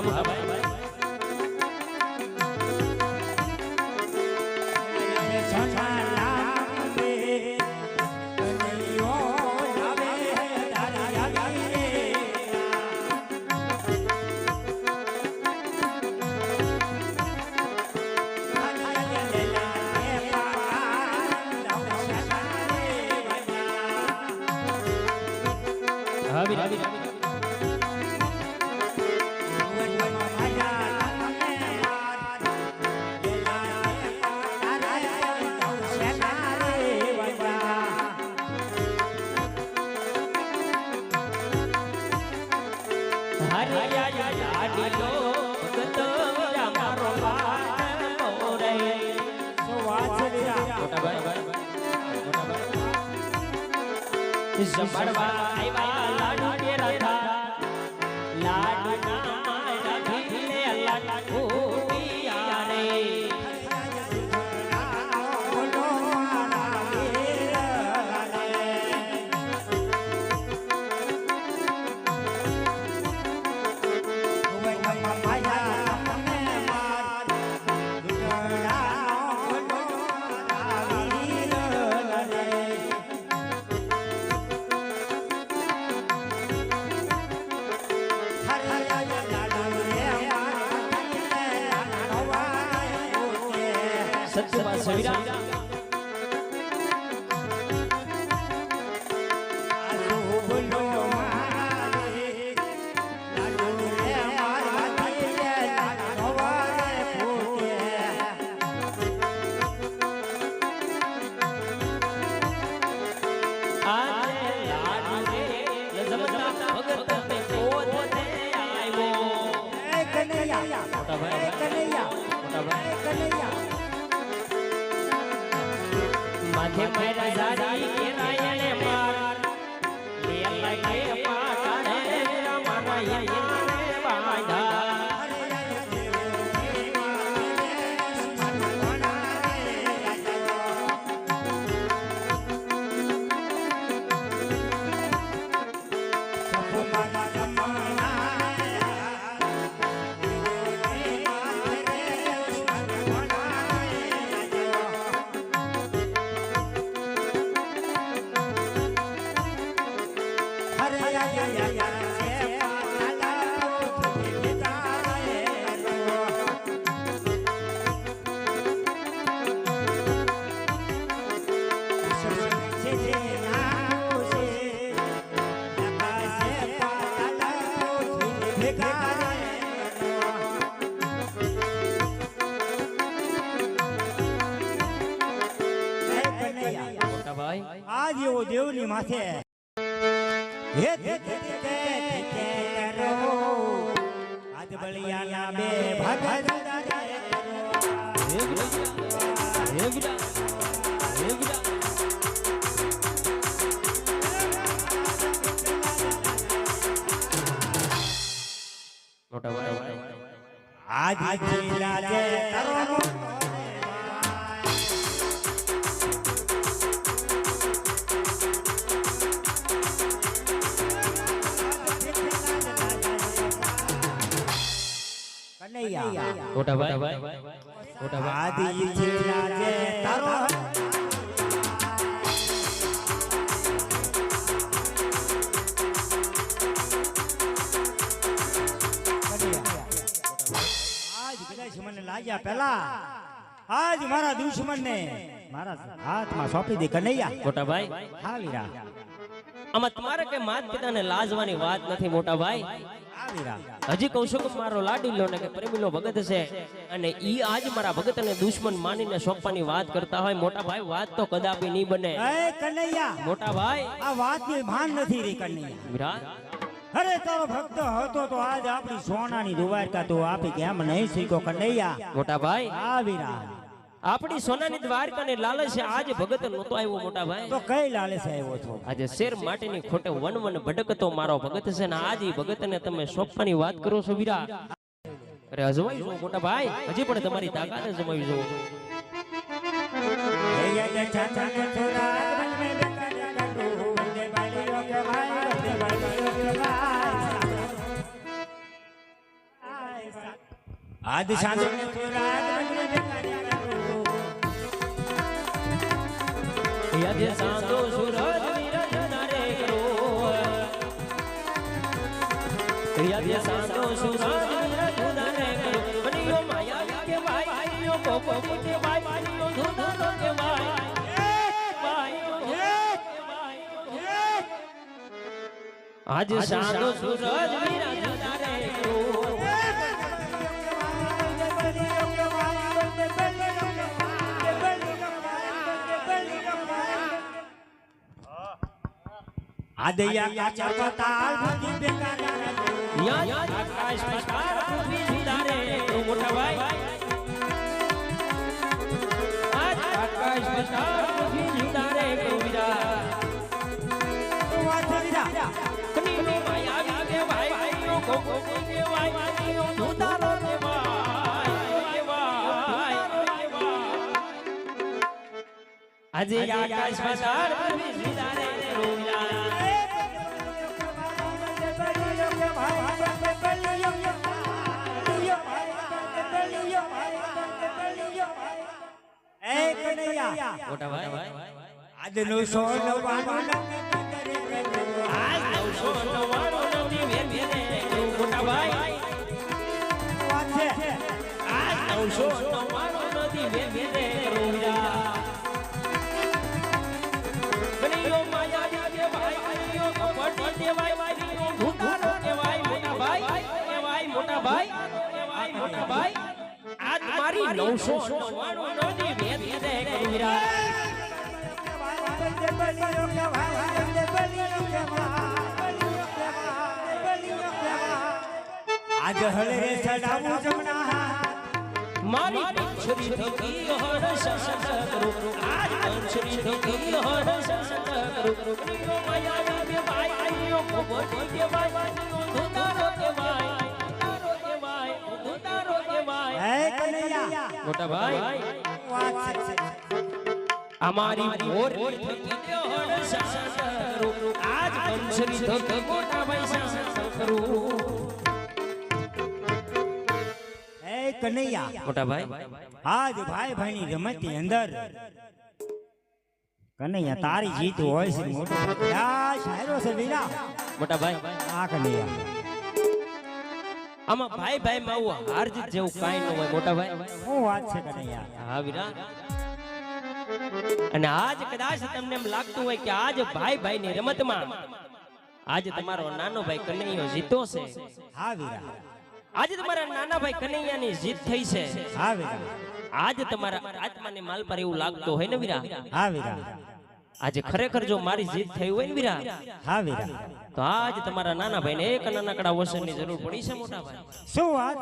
મોટા ભાઈ જમણવા આવ્યા લાડુ કે રાધા લાડુ ના મારા ભીલે લાડુ પિયારે સત્યમાં સવિરા માથે મેરા જારી કે રાયણે માર લેલા કે પાટાડે રામા યને બાંધા आज एवो देवनी माथे हे करो आज बलियाना बे भगत હે વિડા મોટા ભાઈ आज जिला जे करो મોટા ભાઈ આદિ જીલા જે તારો આજ કદાચ મને લાગ્યા પેલા આજ મારા દુશ્મન ને મારા હાથમાં સોંપી દે કનૈયા મોટા ભાઈ હા વીરા આમાં તમારે કે માત પિતાને લાજવાની વાત નથી મોટા ભાઈ હજી કહું છું કે મારો લાડીલો ને કે પ્રેમીલો ભગત છે અને ઈ આજ મારા ભગતને દુશ્મન માનીને સોંપવાની વાત કરતા હોય મોટા ભાઈ વાત તો કદાપી નહીં બને એ કનૈયા મોટા ભાઈ આ વાતની ભાન નથી રે કનૈયા વિરાટ અરે તારો ભક્ત હતો તો આજ આપણી સોનાની દ્વારકા તો આપી કેમ નહીં શીખો કનૈયા મોટા ભાઈ આ વીરા આપણી સોનાની દ્વારકાને લાલચ આજ ભગત નહોતો આવ્યો મોટા ભાઈ તો કઈ લાલચ આવ્યો છો આજે શેર માટેની ખોટે વન વન ભડકતો મારો ભગત છે ને આજ ભગતને તમે સોંપવાની વાત કરો છો વીરા અરે અજમાઈ જો મોટા ભાઈ હજી પણ તમારી તાકાત અજમાવી જો આજ સાંજે સુરાગ યજે સાંધો સૂરજ વિરાજના રે કરો યજે સાંધો સૂરજ વિરાજના રે કરો બનિયો માયા કે ભાઈ આઈયો કોકો કે ભાઈ આઈયો ધૂધો કે ભાઈ આજ સાંધો સૂરજ વિરાજના રે કરો આદયા કાચા પતાલ ભજી બેકારા યા આકાશ પતાલ પૃથ્વી સુધારે મોટા ભાઈ આજ આકાશ પતાલ પૃથ્વી સુધારે વીરા વાથરીરા કનીનો માયા કે ભાઈ ભાઈઓ કોકો કે ભાઈ ભાઈઓ સુધારો કે ભાઈ આજે આકાશ પતાલ પૃથ્વી સુધારે વીરા મોટા ભાઈ આજ 999 આજ 999 ની વેર વેરે મોટા ભાઈ વાત છે આજ 999 ની વેર વેરે રોયા બનિયો માયા કે ભાઈ આઈયો કપટ દેવાય વાઈયો ભૂતારો કેવાય મોટા ભાઈ કેવાય મોટા ભાઈ કેવાય મોટા ભાઈ આજ મારી 999 ની વેર વેરે વીરા આજ હળે સડાવું જમણા મારી પંચરી થકી હર્ષ કરું આજ પંચરી થકી હર્ષ કરું પ્રિયો માયા કે ભાઈ આઈયો કોબટી કે ભાઈ ધુતારો કે ભાઈ ધુતારો કે ભાઈ હે કનૈયા મોટા ભાઈ વાત છે અમારી મોર થકી હર્ષ કરું આજ પંચરી થકી મોટા ભાઈ કરું કનૈયા મોટા ભાઈ આજ ભાઈ ભાઈની રમતની અંદર કનૈયા તારી જીત હોય છે મોટો આ શાયરો છે વીરા મોટા ભાઈ આ કનૈયા આમાં ભાઈ ભાઈ માં આવું હાર જીત જેવું કાઈ ન હોય મોટા ભાઈ શું વાત છે કનૈયા હા વીરા અને આજ કદાચ તમને એમ લાગતું હોય કે આજ ભાઈ ભાઈ ની રમતમાં આજ તમારો નાનો ભાઈ કનૈયો જીતો છે હા વીરા આજે તમારા નાના ભાઈ કનૈયાની જીત થઈ છે હા વીરા આજ તમારા આત્માને માલ પર એવું લાગતું હોય ને વીરા હા વીરા આજે ખરેખર જો મારી જીત થઈ હોય ને વીરા હા વીરા તો આજ તમારા નાના ભાઈને એક નાનકડા વસનની જરૂર પડી છે મોટા ભાઈ શું વાત